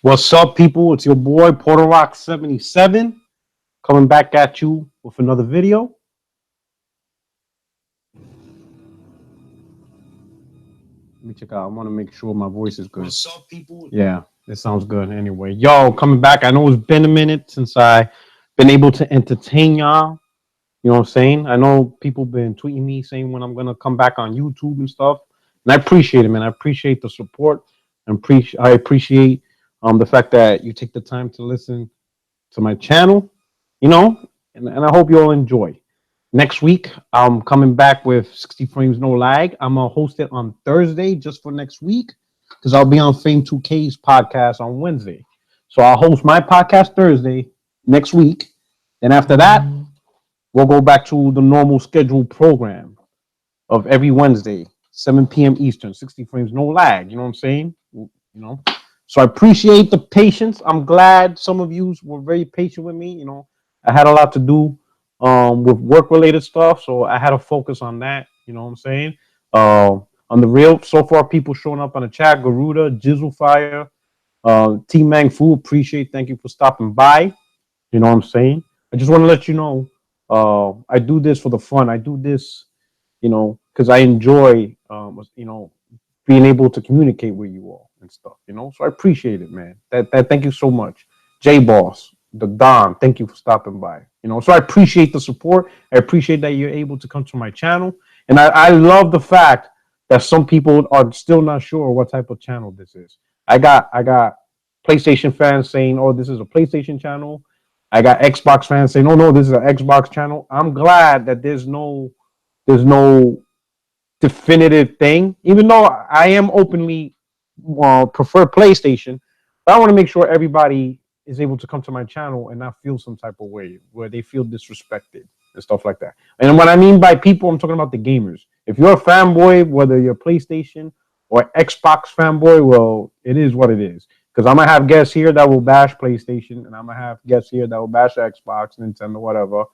What's up, people? It's your boy Porter Rock 77 coming back at you with another video. Let me check out. I want to make sure my voice is good. What's up, people? Yeah, it sounds good. Anyway, yo, coming back. I know it's been a minute since I been able to entertain y'all. You know what I'm saying? I know people been tweeting me saying when I'm gonna come back on YouTube and stuff, and I appreciate it, man. I appreciate the support, and I appreciate the fact that you take the time to listen to my channel, you know, and I hope you all enjoy. Next week, I'm coming back with 60 frames, no lag. I'm going to host it on Thursday just for next week because I'll be on Fame 2K's podcast on Wednesday. So I'll host my podcast Thursday next week. Then after that, we'll go back to the normal scheduled program of every Wednesday, 7 p.m. Eastern, 60 frames, no lag. You know what I'm saying? You know, so I appreciate the patience. I'm glad some of you were very patient with me. You know, I had a lot to do with work related stuff, so I had to focus on that. You know what I'm saying? On the real, so far people showing up on the chat: Garuda, Jizzle Fire, T Mang Fu. Appreciate. Thank you for stopping by. You know what I'm saying? I just want to let you know, I do this for the fun. I do this, you know, because I enjoy, you know, being able to communicate with you all and stuff, you know. So I appreciate it, man. That thank you so much. J Boss, the Don, thank you for stopping by. You know, so I appreciate the support. I appreciate that you're able to come to my channel. And I love the fact that some people are still not sure what type of channel this is. I got PlayStation fans saying, oh, this is a PlayStation channel. I got Xbox fans saying, oh no, this is an Xbox channel. I'm glad that there's no definitive thing, even though I am openly prefer PlayStation, but I want to make sure everybody is able to come to my channel and not feel some type of way where they feel disrespected and stuff like that. And what I mean by people, I'm talking about the gamers. If you're a fanboy, whether you're PlayStation or Xbox fanboy, well, it is what it is. Because I'm gonna have guests here that will bash PlayStation, and I'm gonna have guests here that will bash Xbox, Nintendo, whatever.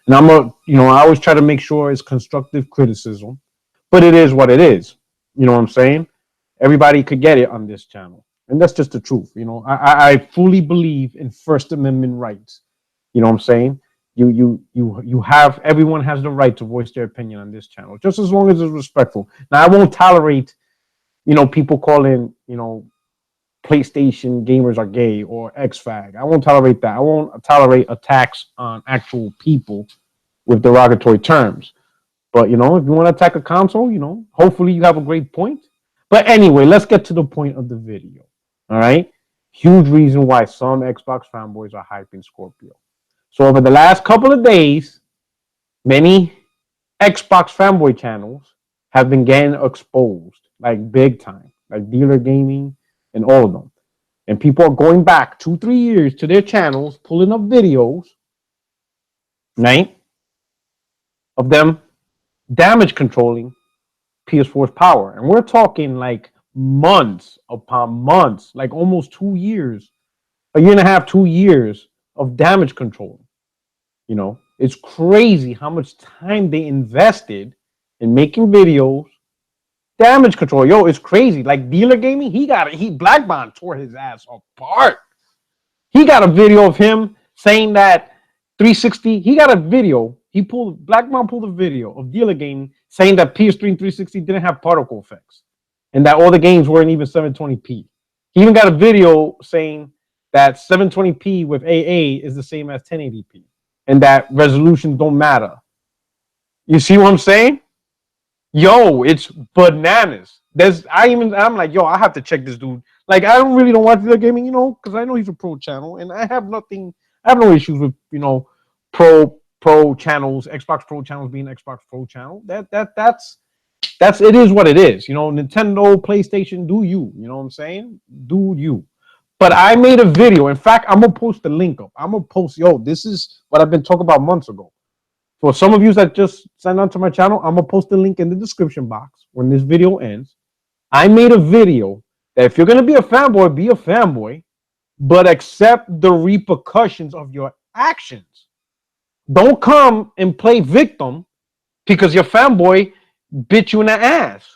And I'm gonna, you know, I always try to make sure it's constructive criticism, but it is what it is. You know what I'm saying? Everybody could get it on this channel, and that's just the truth. You know, I fully believe in First Amendment rights. You know what I'm saying? You have, everyone has the right to voice their opinion on this channel, just as long as it's respectful. Now, I won't tolerate, you know, people calling, you know, PlayStation gamers are gay or X-Fag. I won't tolerate that. I won't tolerate attacks on actual people with derogatory terms. But, you know, if you want to attack a console, you know, hopefully you have a great point. But anyway, let's get to the point of the video. All right. Huge reason why some Xbox fanboys are hyping Scorpio. So over the last couple of days, many Xbox fanboy channels have been getting exposed, like big time, like Dealer Gaming and all of them. And people are going back 2-3 years to their channels, pulling up videos, right, of them damage controlling PS4's power. And we're talking like months upon months, like almost 2 years, a year and a half, 2 years of damage control. You know, it's crazy how much time they invested in making videos, damage control. Yo, it's crazy. Like Dealer Gaming, Black Bond tore his ass apart. He got a video of him saying that 360, he got a video. Black Bond pulled a video of Dealer Gaming saying that PS3 and 360 didn't have particle effects and that all the games weren't even 720p. He even got a video saying that 720p with AA is the same as 1080p and that resolutions don't matter. You see what I'm saying? Yo, it's bananas. I'm like, yo, I have to check this dude. Like, I don't watch Dealer Gaming, you know, because I know he's a pro channel, and I have no issues with, you know, pro channels, Xbox Pro channels being Xbox Pro channel. That's it is what it is. You know, Nintendo, PlayStation, do you. You know what I'm saying? Do you. But I made a video. In fact, I'm gonna post the link up. I'm gonna post, yo, this is what I've been talking about months ago. For some of you that just signed on to my channel, I'm gonna post the link in the description box when this video ends. I made a video that if you're gonna be a fanboy, but accept the repercussions of your actions. Don't come and play victim because your fanboy bit you in the ass.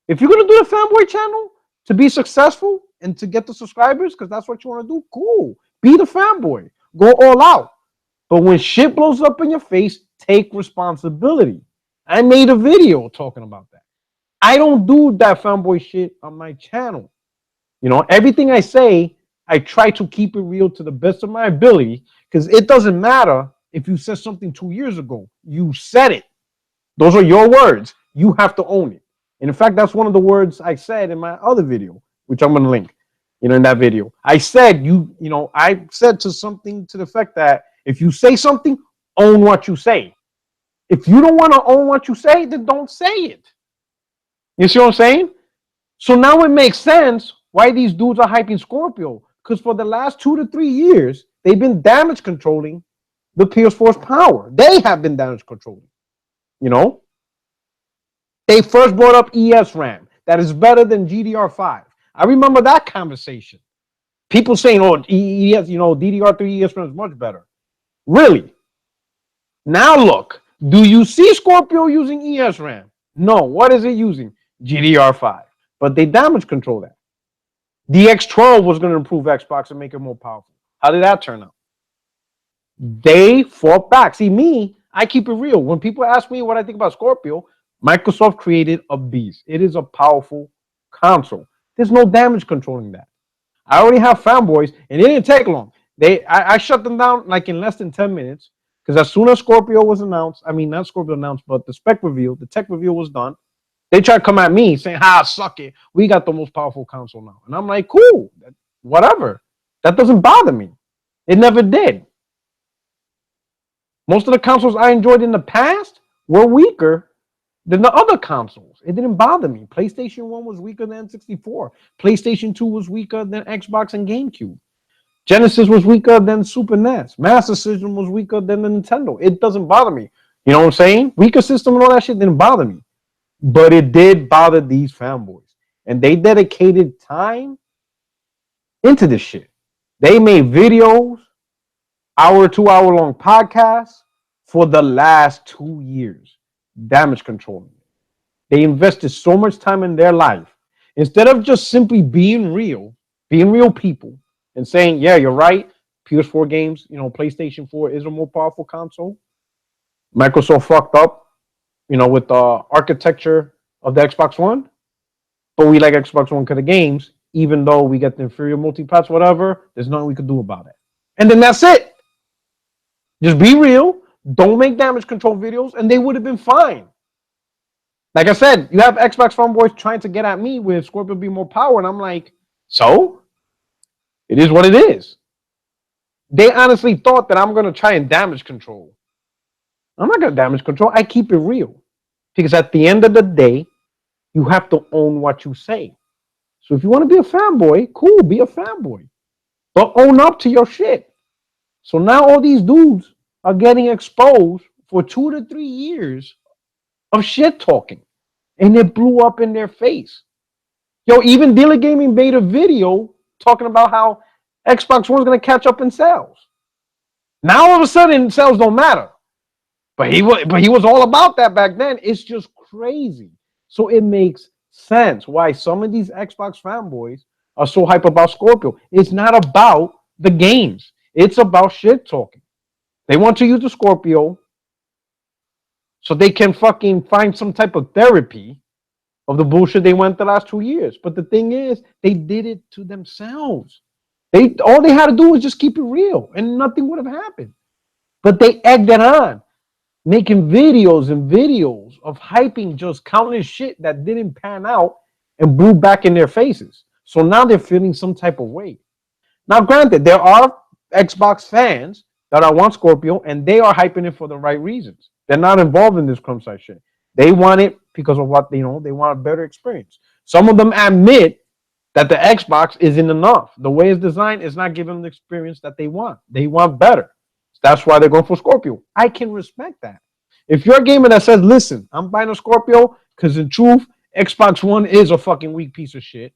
If you're gonna do a fanboy channel to be successful, and to get the subscribers because that's what you want to do. Cool. Be the fanboy. Go all out. But when shit blows up in your face, take responsibility. I made a video talking about that. I don't do that fanboy shit on my channel. You know, everything I say, I try to keep it real to the best of my ability because it doesn't matter if you said something 2 years ago. You said it. Those are your words. You have to own it. And in fact, that's one of the words I said in my other video, which I'm going to link, in that video. I said, I said to something to the effect that if you say something, own what you say. If you don't want to own what you say, then don't say it. You see what I'm saying? So now it makes sense why these dudes are hyping Scorpio. Because for the last 2 to 3 years, they've been damage controlling the PS4's power. They have been damage controlling. They first brought up ESRAM. That is better than GDR5. I remember that conversation. People saying, oh, DDR3 ESRAM is much better. Really? Now look, do you see Scorpio using ESRAM? No. What is it using? GDR5. But they damage control that. The X12 was going to improve Xbox and make it more powerful. How did that turn out? They fought back. See, me, I keep it real. When people ask me what I think about Scorpio, Microsoft created a beast. It is a powerful console. There's no damage controlling that. I already have Fanboys, and it didn't take long. I shut them down like in less than 10 minutes because as soon as Scorpio was announced, I mean, not Scorpio announced, but the spec reveal, the tech reveal was done. They tried to come at me saying, suck it. We got the most powerful console now. And I'm like, cool, whatever. That doesn't bother me. It never did. Most of the consoles I enjoyed in the past were weaker than the other consoles. It didn't bother me. PlayStation 1 was weaker than N64. PlayStation 2 was weaker than Xbox and GameCube. Genesis was weaker than Super NES. Master System was weaker than the Nintendo. It doesn't bother me. You know what I'm saying? Weaker system and all that shit didn't bother me. But it did bother these fanboys. And they dedicated time into this shit. They made videos, 2-hour long podcasts for the last 2 years. Damage controlling. They invested so much time in their life. Instead of just simply being real people, and saying, yeah, you're right, PS4 games, PlayStation 4 is a more powerful console. Microsoft fucked up, with the architecture of the Xbox One. But we like Xbox One because of games, even though we get the inferior multi-pass, whatever, there's nothing we could do about it. And then that's it. Just be real. Don't make damage control videos, and they would have been fine. Like I said, you have Xbox fanboys trying to get at me with Scorpio be more power, and I'm like, so? It is what it is. They honestly thought that I'm going to try and damage control. I'm not going to damage control. I keep it real. Because at the end of the day, you have to own what you say. So if you want to be a fanboy, cool, be a fanboy. But own up to your shit. So now all these dudes are getting exposed for 2 to 3 years of shit talking. And it blew up in their face. Yo, even Dealer Gaming made a video talking about how Xbox One is going to catch up in sales. Now all of a sudden, sales don't matter. But he was all about that back then. It's just crazy. So it makes sense why some of these Xbox fanboys are so hype about Scorpio. It's not about the games. It's about shit talking. They want to use the Scorpio so they can fucking find some type of therapy of the bullshit they went the last 2 years. But the thing is, they did it to themselves. All they had to do was just keep it real, and nothing would have happened. But they egged it on, making videos and videos of hyping just countless shit that didn't pan out and blew back in their faces. So now they're feeling some type of way. Now, granted, there are Xbox fans that are want Scorpio, and they are hyping it for the right reasons. They're not involved in this crumb side shit. They want it because of what they know. They want a better experience. Some of them admit that the Xbox isn't enough. The way it's designed is not giving them the experience that they want. They want better. That's why they're going for Scorpio. I can respect that. If you're a gamer that says, listen, I'm buying a Scorpio because in truth, Xbox One is a fucking weak piece of shit.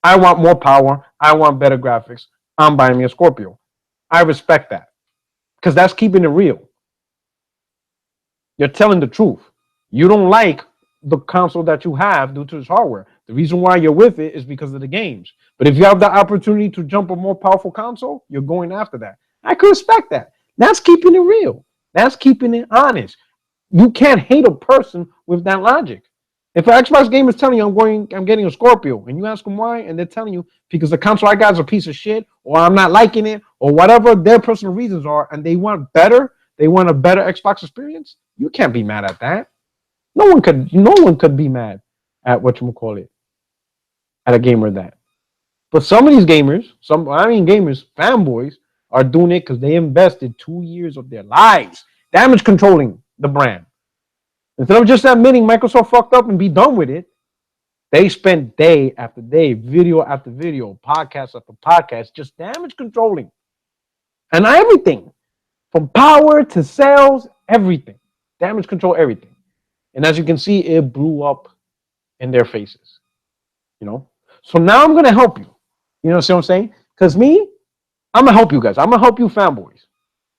I want more power. I want better graphics. I'm buying me a Scorpio. I respect that because that's keeping it real. You're telling the truth. You don't like the console that you have due to its hardware. The reason why you're with it is because of the games. But if you have the opportunity to jump a more powerful console, you're going after that. I could respect that. That's keeping it real. That's keeping it honest. You can't hate a person with that logic. If an Xbox gamer is telling you I'm getting a Scorpio, and you ask them why, and they're telling you because the console I got is a piece of shit, or I'm not liking it, or whatever their personal reasons are, and they want a better Xbox experience, you can't be mad at that. No one could be mad at whatchamacallit, at a gamer that. But some of these gamers, gamers, fanboys, are doing it because they invested 2 years of their lives damage controlling the brand. Instead of just admitting Microsoft fucked up and be done with it, they spent day after day, video after video, podcast after podcast, just damage controlling. And everything, from power to sales, everything. Damage control everything. And as you can see, it blew up in their faces. So now I'm going to help you. See what I'm saying? Because I'm going to help you guys. I'm going to help you fanboys.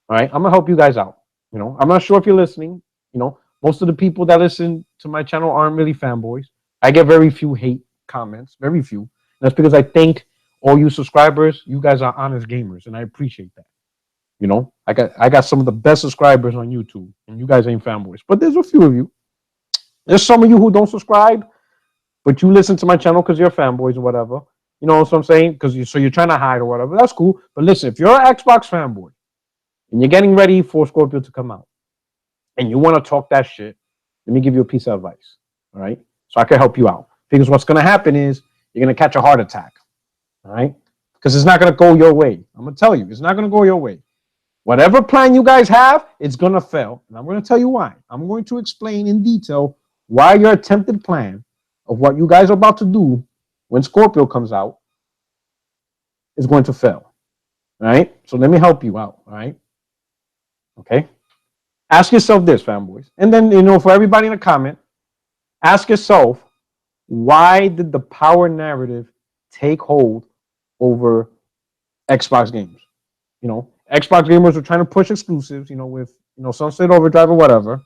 All right? I'm going to help you guys out. I'm not sure if you're listening. Most of the people that listen to my channel aren't really fanboys. I get very few hate comments, very few. And that's because I think all you subscribers, you guys are honest gamers, and I appreciate that. I got some of the best subscribers on YouTube, and you guys ain't fanboys. But there's a few of you. There's some of you who don't subscribe, but you listen to my channel because you're fanboys or whatever. You know what I'm saying? So you're trying to hide or whatever. That's cool. But listen, if you're an Xbox fanboy and you're getting ready for Scorpio to come out, and you want to talk that shit, let me give you a piece of advice, all right? So I can help you out. Because what's going to happen is you're going to catch a heart attack, all right? Because it's not going to go your way. I'm going to tell you, it's not going to go your way. Whatever plan you guys have, it's going to fail. And I'm going to tell you why. I'm going to explain in detail why your attempted plan of what you guys are about to do when Scorpio comes out is going to fail, all right? So let me help you out, all right? Okay? Ask yourself this, fanboys. And then, for everybody in the comment, ask yourself, why did the power narrative take hold over Xbox games? Xbox gamers were trying to push exclusives, with, Sunset Overdrive or whatever.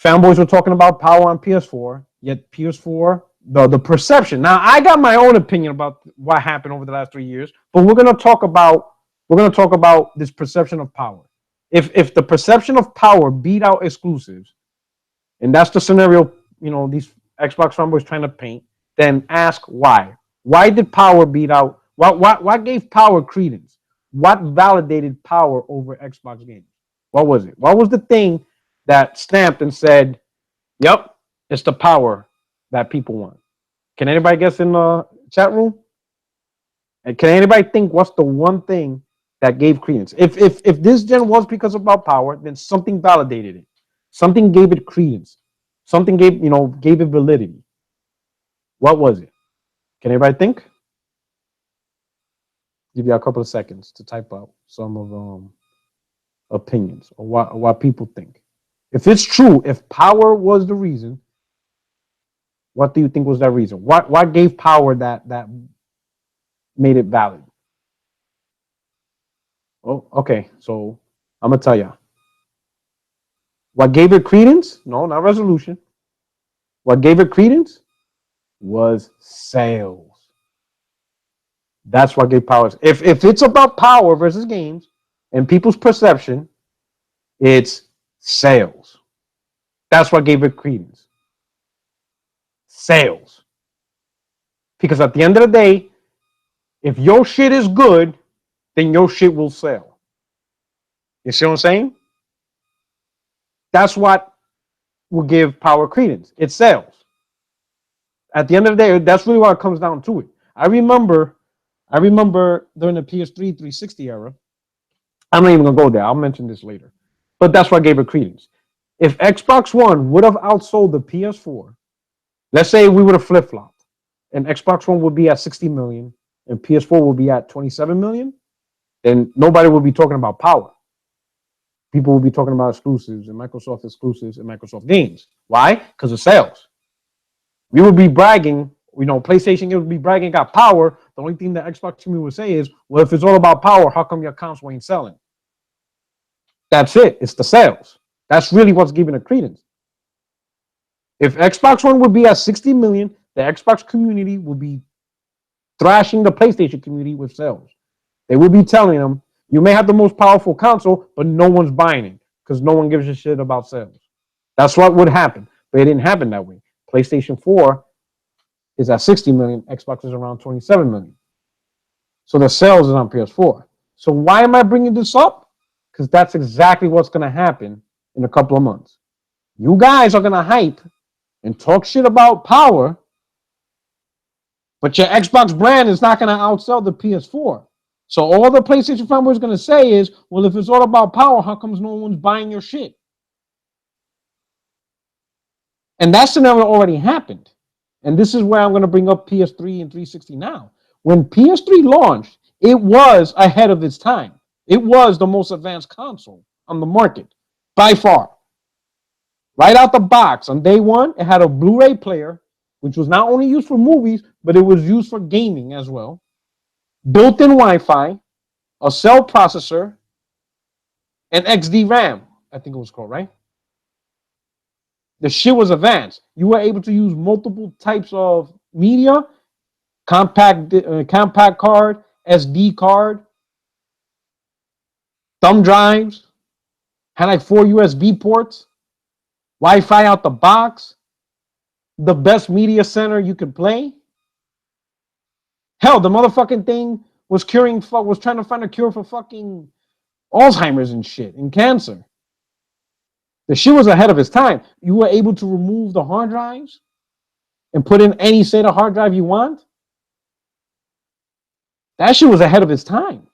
Fanboys were talking about power on PS4, yet PS4, the perception. Now, I got my own opinion about what happened over the last 3 years, but we're going to talk about this perception of power. If the perception of power beat out exclusives, and that's the scenario, these Xbox fanboys trying to paint, then ask why. Why did power beat out? What gave power credence? What validated power over Xbox games? What was it? What was the thing that stamped and said, yep, it's the power that people want? Can anybody guess in the chat room? And can anybody think what's the one thing that gave credence? If this gen was because about power, then something validated it. Something gave it credence. Something gave it validity. What was it? Can anybody think? Give you a couple of seconds to type out some of opinions or what people think. If it's true, if power was the reason, what do you think was that reason? What gave power that made it valid? Oh, okay. So I'm gonna tell you. What gave it credence? No, not resolution. What gave it credence was sales. That's what gave power. If it's about power versus games and people's perception, it's sales. That's what gave it credence. Sales. Because at the end of the day, if your shit is good, then your shit will sell. You see what I'm saying? That's what will give power credence. It's sales. At the end of the day, that's really what it comes down to it. I remember during the PS3 360 era, I'm not even going to go there. I'll mention this later. But that's what gave it credence. If Xbox One would have outsold the PS4, let's say we would have flip-flopped, and Xbox One would be at 60 million, and PS4 would be at 27 million, then nobody would be talking about power. People will be talking about exclusives and Microsoft exclusives and Microsoft games. Why? Because of sales. We would be bragging, PlayStation would be bragging got power. The only thing that Xbox community would say is, well, if it's all about power, how come your console ain't selling? That's it. It's the sales. That's really what's giving it credence. If Xbox One would be at 60 million, the Xbox community would be thrashing the PlayStation community with sales. They would be telling them, you may have the most powerful console, but no one's buying it because no one gives a shit about sales. That's what would happen. But it didn't happen that way. PlayStation 4 is at 60 million. Xbox is around 27 million. So the sales is on PS4. So why am I bringing this up? Because that's exactly what's going to happen in a couple of months. You guys are going to hype and talk shit about power, but your Xbox brand is not going to outsell the PS4. So all the PlayStation fanboys are going to say is, well, if it's all about power, how comes no one's buying your shit? And that scenario already happened. And this is where I'm going to bring up PS3 and 360 now. When PS3 launched, it was ahead of its time. It was the most advanced console on the market, by far. Right out the box, on day one, it had a Blu-ray player, which was not only used for movies, but it was used for gaming as well. Built-in Wi-Fi, a cell processor, and XD RAM, I think it was called, right? The shit was advanced. You were able to use multiple types of media, compact card, SD card, thumb drives, had like 4 USB ports, Wi-Fi out the box, the best media center you could play. Hell, the motherfucking thing was trying to find a cure for fucking Alzheimer's and shit and cancer. The shit was ahead of its time. You were able to remove the hard drives and put in any SATA hard drive you want. That shit was ahead of its time.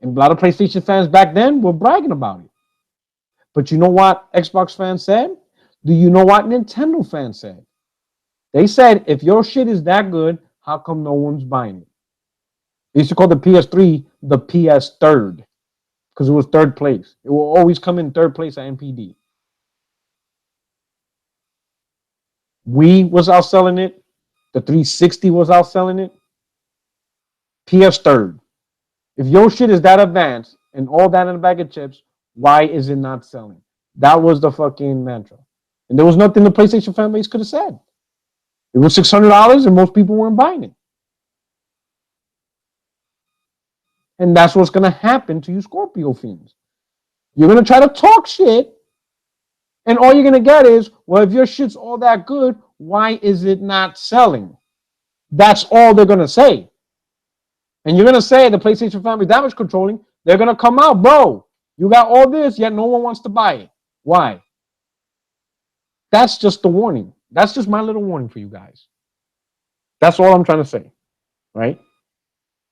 And a lot of PlayStation fans back then were bragging about it. But you know what Xbox fans said? Do you know what Nintendo fans said? They said, if your shit is that good, how come no one's buying it? They used to call the PS3 the PS third because it was third place. It will always come in third place at NPD. Wii was outselling it. The 360 was outselling it. PS third. If your shit is that advanced and all that in a bag of chips, why is it not selling? That was the fucking mantra. And there was nothing the PlayStation fan base could have said. It was $600 and most people weren't buying it. And that's what's going to happen to you Scorpio fiends. You're going to try to talk shit, and all you're going to get is, well, if your shit's all that good, why is it not selling? That's all they're going to say. And you're going to say the PlayStation family damage controlling, they're going to come out, bro, you got all this, yet no one wants to buy it. Why? That's just the warning. That's just my little warning for you guys. That's all I'm trying to say, right?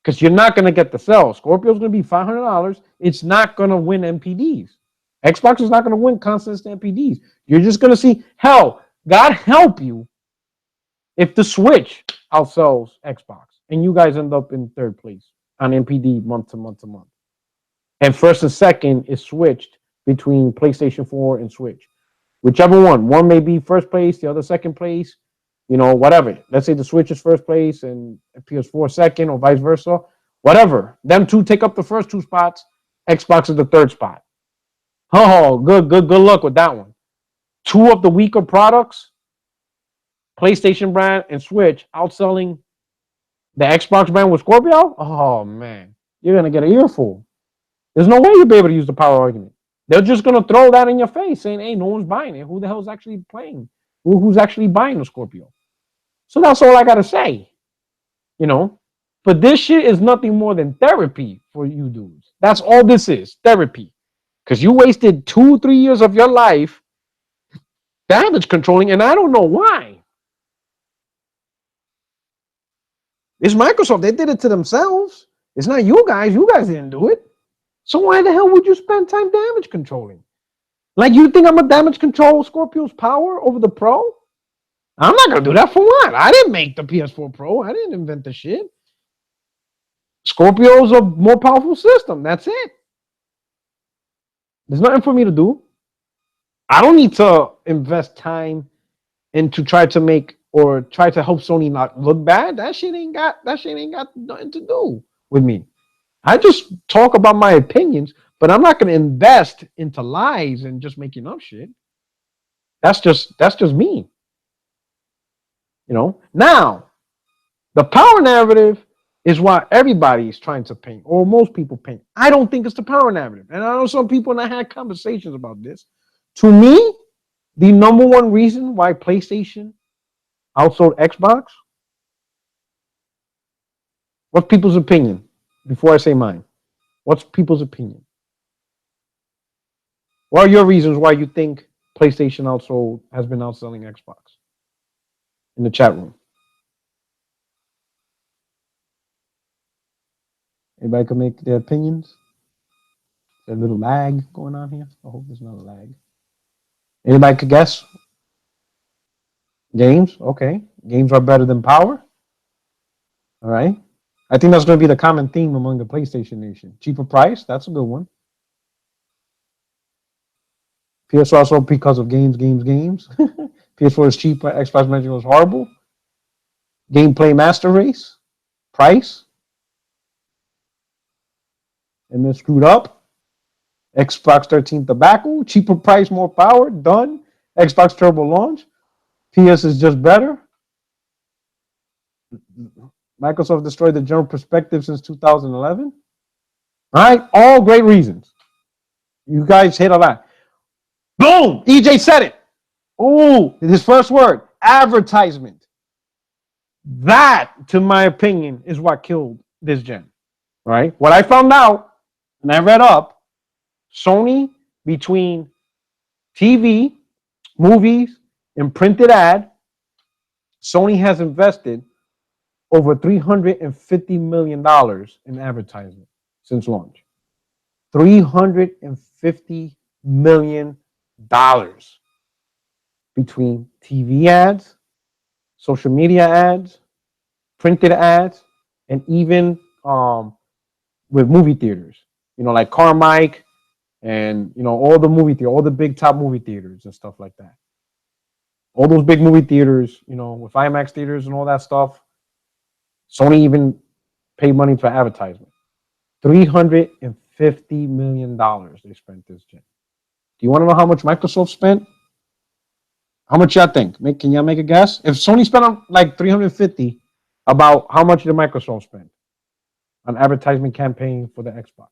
Because you're not going to get the sell. Scorpio's going to be $500. It's not going to win MPDs. Xbox is not going to win constant MPDs. You're just going to see, hell, God help you if the Switch outsells Xbox and you guys end up in third place on MPD month to month to month. And first and second is switched between PlayStation 4 and Switch. Whichever one. One may be first place, the other second place. You know, whatever. Let's say the Switch is first place and PS4 second or vice versa. Whatever. Them two take up the first two spots. Xbox is the third spot. Oh, good luck with that one. Two of the weaker products, PlayStation brand and Switch, outselling the Xbox brand with Scorpio. Oh, man. You're going to get an earful. There's no way you'll be able to use the power argument. They're just going to throw that in your face saying, hey, no one's buying it. Who the hell is actually playing? Who's actually buying the Scorpio? So that's all I got to say, you know. But this shit is nothing more than therapy for you dudes. That's all this is, therapy. Because you wasted 2-3 years of your life damage controlling, and I don't know why. It's Microsoft. They did it to themselves. It's not you guys. You guys didn't do it. So why the hell would you spend time damage controlling? Like, you think I'm going to damage control Scorpio's power over the Pro? I'm not going to do that for what? I didn't make the PS4 Pro. I didn't invent the shit. Scorpio's a more powerful system. That's it. There's nothing for me to do. I don't need to invest time into try to make or try to help Sony not look bad. That shit ain't got nothing to do with me. I just talk about my opinions, but I'm not going to invest into lies and just making up shit. That's just me. Now the power narrative is what everybody is trying to paint, or most people paint. I don't think it's the power narrative. And I know some people that had conversations about this. To me, the number one reason why PlayStation outsold Xbox, what's people's opinion? Before I say mine, what's people's opinion? What are your reasons why you think PlayStation has been outselling Xbox in the chat room? Anybody can make their opinions? There's a little lag going on here. I hope there's not a lag. Anybody could guess? Games, okay. Games are better than power. All right. I think that's going to be the common theme among the PlayStation Nation. Cheaper price, that's a good one. PS also because of games. PS4 is cheap, Xbox Mention was horrible. Gameplay master race, price, and then screwed up. Xbox 13 tobacco, cheaper price, more power, done. Xbox Turbo launch. PS is just better. Microsoft destroyed the general perspective since 2011. All right, all great reasons. You guys hit a lot. Boom! EJ said it. Oh, his first word, advertisement. That, to my opinion, is what killed this gen. Right? What I found out, and I read up, Sony, between TV, movies, and printed ad, Sony has invested over $350 million in advertisement since launch. $350 million between TV ads, social media ads, printed ads, and even with movie theaters. Like Carmike and all the movie theaters, all the big top movie theaters and stuff like that. All those big movie theaters, with IMAX theaters and all that stuff. Sony even paid money for advertisement. $350 million they spent this gen. Do you want to know how much Microsoft spent? How much y'all think? Can y'all make a guess? If Sony spent on like 350, about how much did Microsoft spend on advertisement campaign for the Xbox?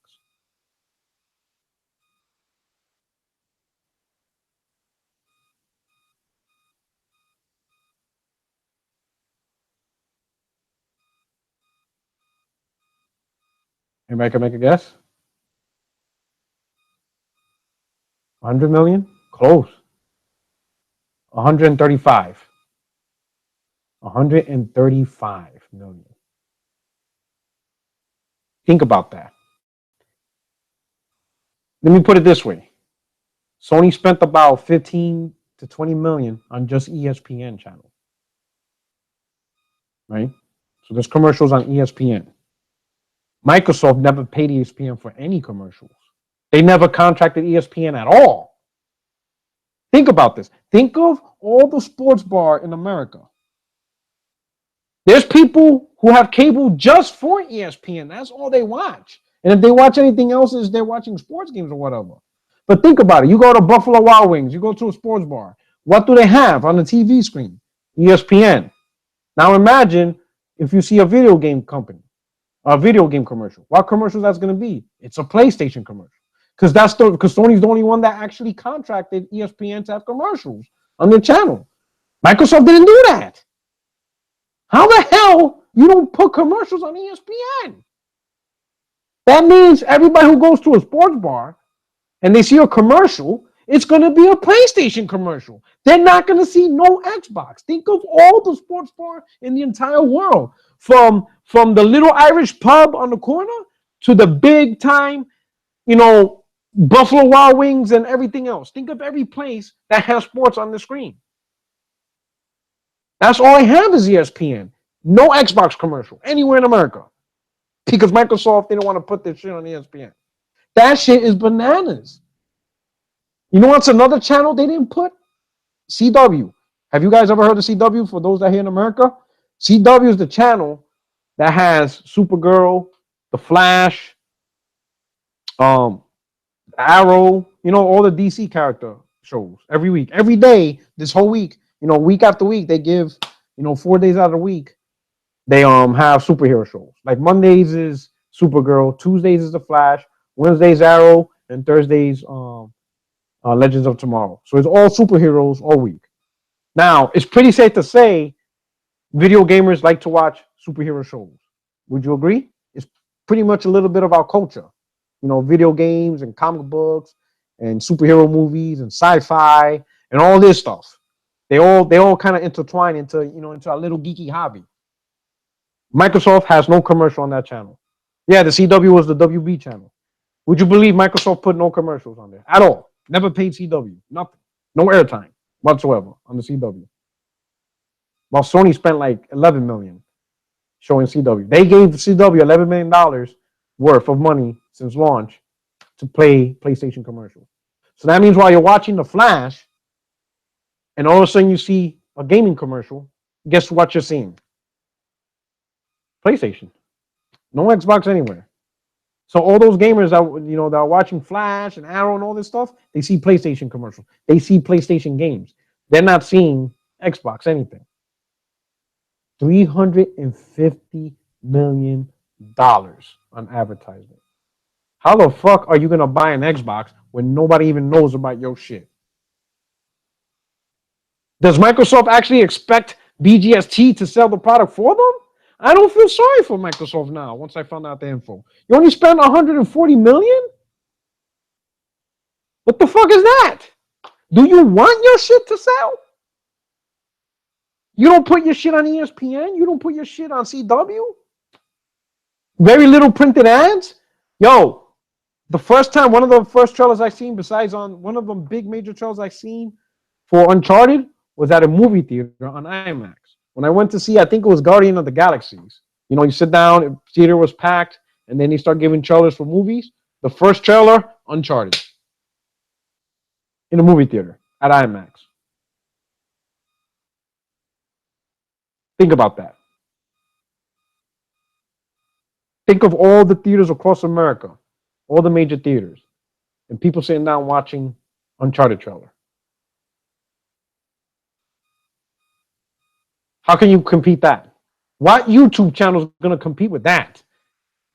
Anybody can make a guess? 100 million? Close. 135. 135 million. Think about that. Let me put it this way. Sony spent about 15 to 20 million on just ESPN channel. Right? So there's commercials on ESPN. Microsoft never paid ESPN for any commercials. They never contracted ESPN at all. Think about this. Think of all the sports bar in America. There's people who have cable just for ESPN. That's all they watch. And if they watch anything else, they're watching sports games or whatever. But think about it. You go to Buffalo Wild Wings. You go to a sports bar. What do they have on the TV screen? ESPN. Now imagine if you see a video game company, a video game commercial. What commercial that's going to be? It's a PlayStation commercial. Because Sony's the only one that actually contracted ESPN to have commercials on their channel. Microsoft didn't do that. How the hell you don't put commercials on ESPN? That means everybody who goes to a sports bar and they see a commercial, it's going to be a PlayStation commercial. They're not going to see no Xbox. Think of all the sports bar in the entire world, from the little Irish pub on the corner to the big time, Buffalo Wild Wings and everything else. Think of every place that has sports on the screen. That's all I have is ESPN. No Xbox commercial anywhere in America. Because Microsoft didn't want to put their shit on ESPN. That shit is bananas. You know what's another channel they didn't put? CW. Have you guys ever heard of CW? For those that are here in America, CW is the channel that has Supergirl, The Flash, Arrow, all the DC character shows every week, every day. This whole week, week after week, they give 4 days out of the week. They have superhero shows. Like Mondays is Supergirl, Tuesdays is The Flash, Wednesdays Arrow, and Thursdays Legends of Tomorrow. So it's all superheroes all week. Now it's pretty safe to say video gamers like to watch superhero shows. Would you agree? It's pretty much a little bit of our culture. Video games and comic books and superhero movies and sci-fi and all this stuff. They all kind of intertwine into into a little geeky hobby. Microsoft has no commercial on that channel. Yeah, the CW was the WB channel. Would you believe Microsoft put no commercials on there at all? Never paid CW, nothing, no airtime whatsoever on the CW. While Sony spent like 11 million showing CW. They gave the CW $11 million worth of money since launch to play PlayStation commercials. So that means while you're watching The Flash, and all of a sudden you see a gaming commercial, guess what you're seeing? PlayStation. No Xbox anywhere. So all those gamers that are watching Flash and Arrow and all this stuff, they see PlayStation commercials. They see PlayStation games. They're not seeing Xbox anything. $350 million on advertisement. How the fuck are you gonna buy an Xbox when nobody even knows about your shit? Does Microsoft actually expect BGST to sell the product for them? I don't feel sorry for Microsoft now once I found out the info. You only spent $140 million? What the fuck is that? Do you want your shit to sell? You don't put your shit on ESPN? You don't put your shit on CW? Very little printed ads? Yo, the first time, one of the first trailers I seen, besides on one of the big major trailers I seen for Uncharted, was at a movie theater on IMAX. When I went to see, I think it was Guardian of the Galaxies. You sit down, the theater was packed, and then they start giving trailers for movies. The first trailer, Uncharted. In a movie theater at IMAX. Think about that. Think of all the theaters across America, all the major theaters, and people sitting down watching Uncharted trailer. How can you compete that? What YouTube channel is going to compete with that?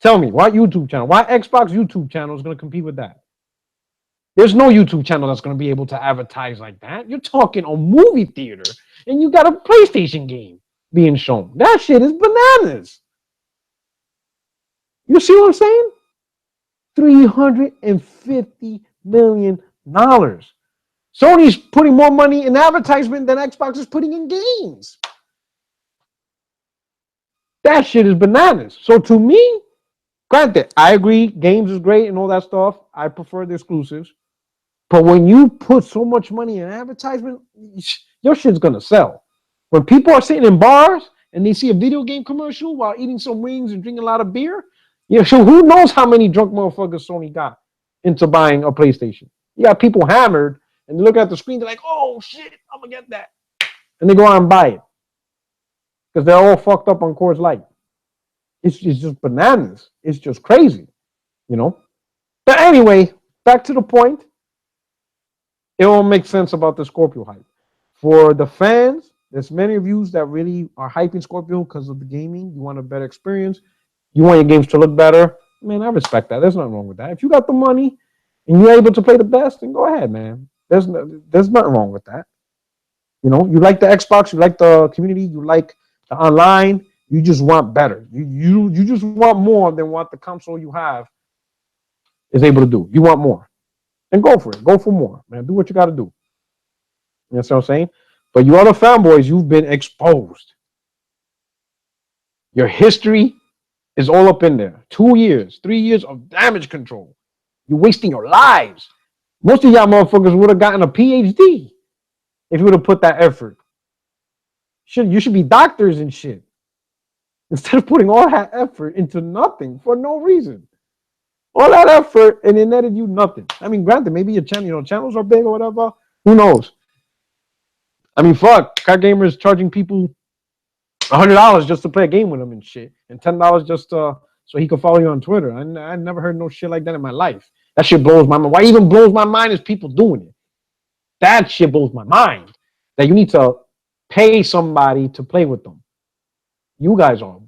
Tell me, what YouTube channel? What Xbox YouTube channel is going to compete with that? There's no YouTube channel that's going to be able to advertise like that. You're talking a movie theater, and you got a PlayStation game being shown. That shit is bananas. You see what I'm saying? $350 million. Sony's putting more money in advertisement than Xbox is putting in games. That shit is bananas. So to me, granted, I agree, games is great and all that stuff. I prefer the exclusives. But when you put so much money in advertisement, your shit's going to sell. When people are sitting in bars and they see a video game commercial while eating some wings and drinking a lot of beer, so who knows how many drunk motherfuckers Sony got into buying a PlayStation. You got people hammered and they look at the screen, they're like, oh shit, I'm going to get that. And they go out and buy it. Because they're all fucked up on Coors Light. It's just bananas. It's just crazy, But anyway, back to the point. It all makes sense about the Scorpio hype. For the fans, there's many of you that really are hyping Scorpio because of the gaming. You want a better experience. You want your games to look better. Man, I respect that. There's nothing wrong with that. If you got the money and you're able to play the best, then go ahead, man. There's nothing wrong with that. You like the Xbox, you like the community, you like the online. You just want better. You just want more than what the console you have is able to do. You want more. And go for it. Go for more, man. Do what you got to do. You know what I'm saying? But you other fanboys, you've been exposed. Your history is all up in there. 2 years, 3 years of damage control. You're wasting your lives. Most of y'all motherfuckers would have gotten a PhD if you would have put that effort. You should be doctors and shit. Instead of putting all that effort into nothing for no reason. All that effort and it netted you nothing. I mean, granted, maybe your channel, channels are big or whatever. Who knows? I mean, fuck. Card gamers charging people $100 just to play a game with them and shit. And $10 just so he can follow you on Twitter. I never heard no shit like that in my life. That shit blows my mind. Why even blows my mind is people doing it. That shit blows my mind. That you need to pay somebody to play with them. You guys are,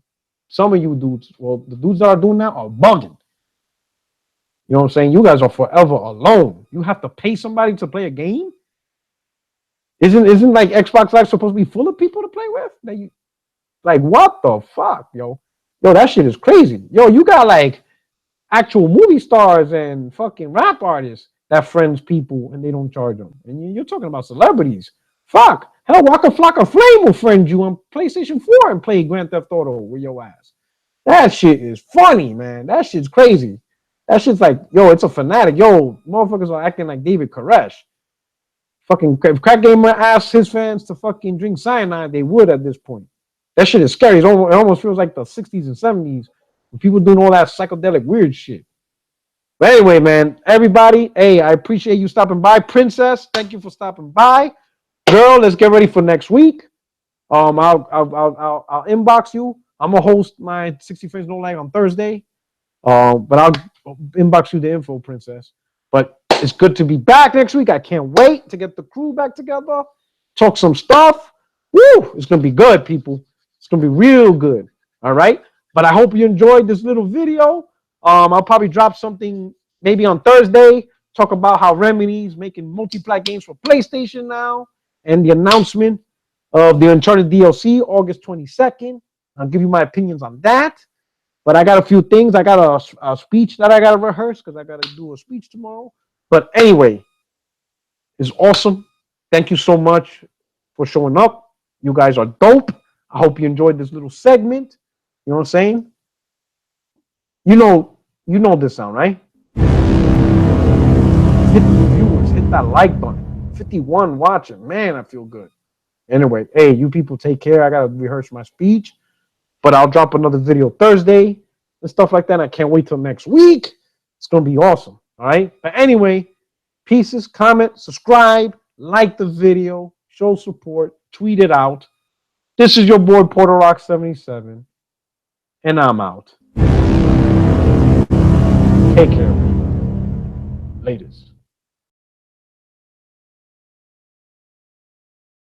some of you dudes, well, the dudes that are doing that are bugging. You know what I'm saying? You guys are forever alone. You have to pay somebody to play a game. Isn't like Xbox Live supposed to be full of people to play with? That you, like, what the fuck, yo? Yo, that shit is crazy. Yo, you got like actual movie stars and fucking rap artists that friends people and they don't charge them. And you're talking about celebrities. Fuck. Hell, Waka Flocka Flame will friend you on PlayStation 4 and play Grand Theft Auto with your ass. That shit is funny, man. That shit's crazy. That shit's like, yo, it's a fanatic. Yo, motherfuckers are acting like David Koresh. Fucking, if Crack Gamer asked his fans to fucking drink cyanide, they would at this point. That shit is scary. It almost feels like the 60s and 70s when people doing all that psychedelic weird shit. But anyway, man, everybody, hey, I appreciate you stopping by. Princess, thank you for stopping by. Girl, let's get ready for next week. I'll inbox you. I'm gonna host my 60 Frames No Lag on Thursday. But I'll inbox you the info, Princess. But it's good to be back next week. I can't wait to get the crew back together, talk some stuff. Woo! It's gonna be good, people. It's gonna be real good. All right. But I hope you enjoyed this little video. I'll probably drop something maybe on Thursday. Talk about how Remedy's making multi-plat games for PlayStation now, and the announcement of the Uncharted DLC August 22nd. I'll give you my opinions on that. But I got a few things. I got a speech that I got to rehearse because I got to do a speech tomorrow. But anyway, it's awesome. Thank you so much for showing up. You guys are dope. I hope you enjoyed this little segment. You know what I'm saying? You know this sound, right? 50 viewers. Hit that like button. 51 watching. Man, I feel good. Anyway, hey, you people take care. I got to rehearse my speech. But I'll drop another video Thursday and stuff like that. I can't wait till next week. It's going to be awesome. All right. But anyway, pieces, comment, subscribe, like the video, show support, tweet it out. This is your boy Porter Rock 77, and I'm out.